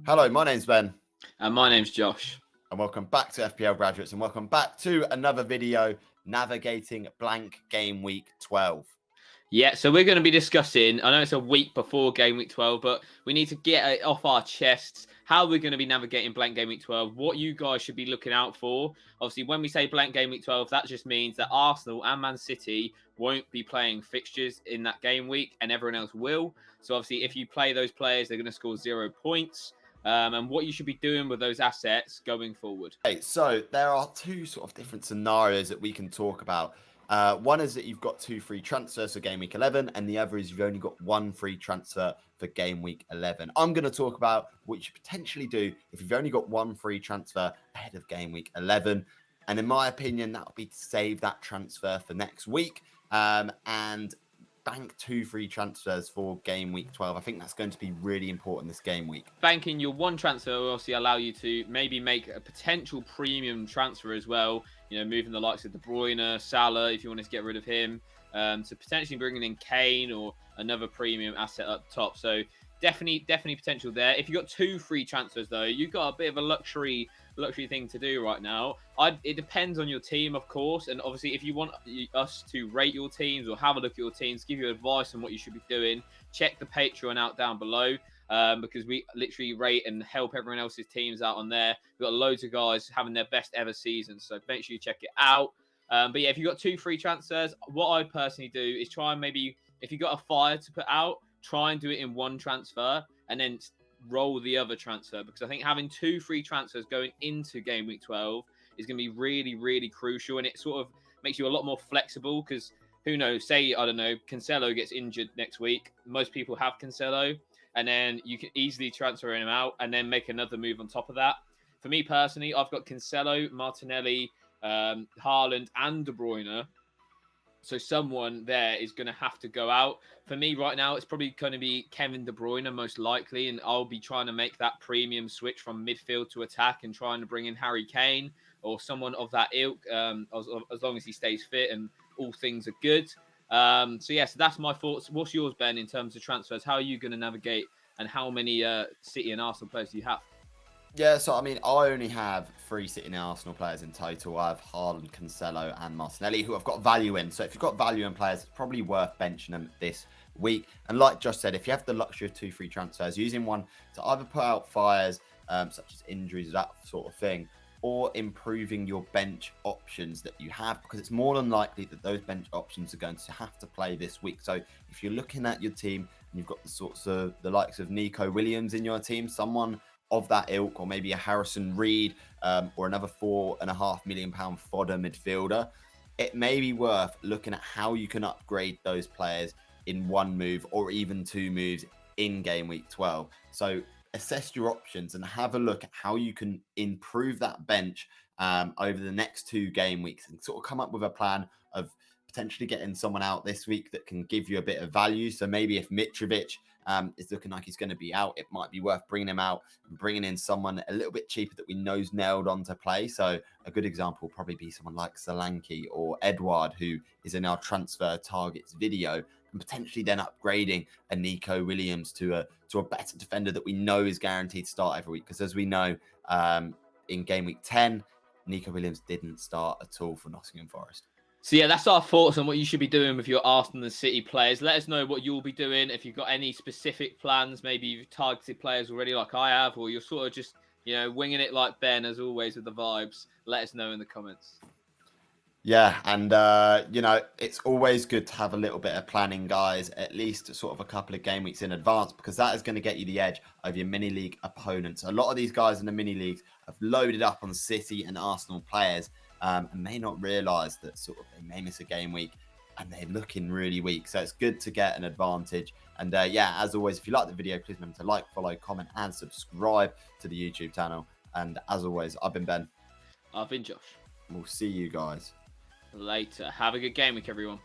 Hello, my name's Ben. And my name's Josh. And welcome back to FPL Graduates, and welcome back to another video navigating blank game week 12. Yeah, so we're going to be discussing, I know it's a week before game week 12, but we need to get it off our chests how we're going to be navigating blank game week 12, what you guys should be looking out for. Obviously, when we say blank game week 12, that just means that Arsenal and Man City won't be playing fixtures in that game week and everyone else will. So obviously, if you play those players, they're going to score 0 points. And what you should be doing with those assets going forward. Okay, so there are two sort of different scenarios that we can talk about. One is that you've got 2 free transfers for game week 11, and the other is you've only got 1 free transfer for game week 11. I'm going to talk about what you should potentially do if you've only got 1 free transfer ahead of game week 11. And in my opinion, that would be to save that transfer for next week and bank 2 free transfers for game week 12. I think that's going to be really important this game week. Banking your 1 transfer will obviously allow you to maybe make a potential premium transfer as well. You know, moving the likes of De Bruyne, Salah, if you wanted to get rid of him, to potentially bringing in Kane or another premium asset up top. So definitely potential there. If you've got 2 free transfers though, you've got a bit of a luxury thing to do right now. It depends on your team, of course, and obviously if you want us to rate your teams or have a look at your teams, give you advice on what you should be doing, check the Patreon out down below, because we literally rate and help everyone else's teams out on there. We've got loads of guys having their best ever season, so make sure you check it out. But yeah, if you've got 2 free transfers, what I personally do is try and maybe, if you've got a fire to put out, try and do it in 1 transfer and then roll the other transfer, because I think having 2 free transfers going into game week 12 is going to be really crucial, and it sort of makes you a lot more flexible, because who knows, say, I don't know, Cancelo gets injured next week. Most people have Cancelo, and then you can easily transfer him out and then make another move on top of that. For me personally, I've got Cancelo, Martinelli, Haaland and De Bruyne. So someone there is going to have to go out. For me right now, it's probably going to be Kevin De Bruyne most likely, and I'll be trying to make that premium switch from midfield to attack and trying to bring in Harry Kane or someone of that ilk, as long as he stays fit and all things are good. So that's my thoughts. What's yours, Ben, in terms of transfers? How are you going to navigate, and how many City and Arsenal players do you have? Yeah, so I mean, I only have 3 City and Arsenal players in total. I have Haaland, Cancelo and Martinelli, who I've got value in. So if you've got value in players, it's probably worth benching them this week. And like Josh said, if you have the luxury of 2 free transfers, using one to either put out fires, such as injuries, that sort of thing, or improving your bench options that you have, because it's more than likely that those bench options are going to have to play this week. So if you're looking at your team and you've got the likes of Nico Williams in your team, someone of that ilk, or maybe a Harrison Reed, or another £4.5 million fodder midfielder, it may be worth looking at how you can upgrade those players in 1 move or even 2 moves in game week 12. So assess your options and have a look at how you can improve that bench over the next 2 game weeks, and sort of come up with a plan of potentially getting someone out this week that can give you a bit of value. So maybe if Mitrovic is looking like he's going to be out, it might be worth bringing him out and bringing in someone a little bit cheaper that we know's nailed on to play. So a good example will probably be someone like Solanke or Edouard, who is in our transfer targets video, and potentially then upgrading a Nico Williams to a better defender that we know is guaranteed to start every week. Because as we know, in game week 10, Nico Williams didn't start at all for Nottingham Forest. So yeah, that's our thoughts on what you should be doing with your Arsenal and City players. Let us know what you'll be doing. If you've got any specific plans, maybe you've targeted players already like I have, or you're sort of just, winging it like Ben, as always, with the vibes. Let us know in the comments. Yeah, and, it's always good to have a little bit of planning, guys, at least sort of a couple of game weeks in advance, because that is going to get you the edge over your mini-league opponents. A lot of these guys in the mini-leagues have loaded up on City and Arsenal players, and may not realise that sort of they may miss a game week and they're looking really weak. So it's good to get an advantage. And as always, if you like the video, please remember to like, follow, comment and subscribe to the YouTube channel. And as always, I've been Ben. I've been Josh. We'll see you guys later. Have a good game week, everyone.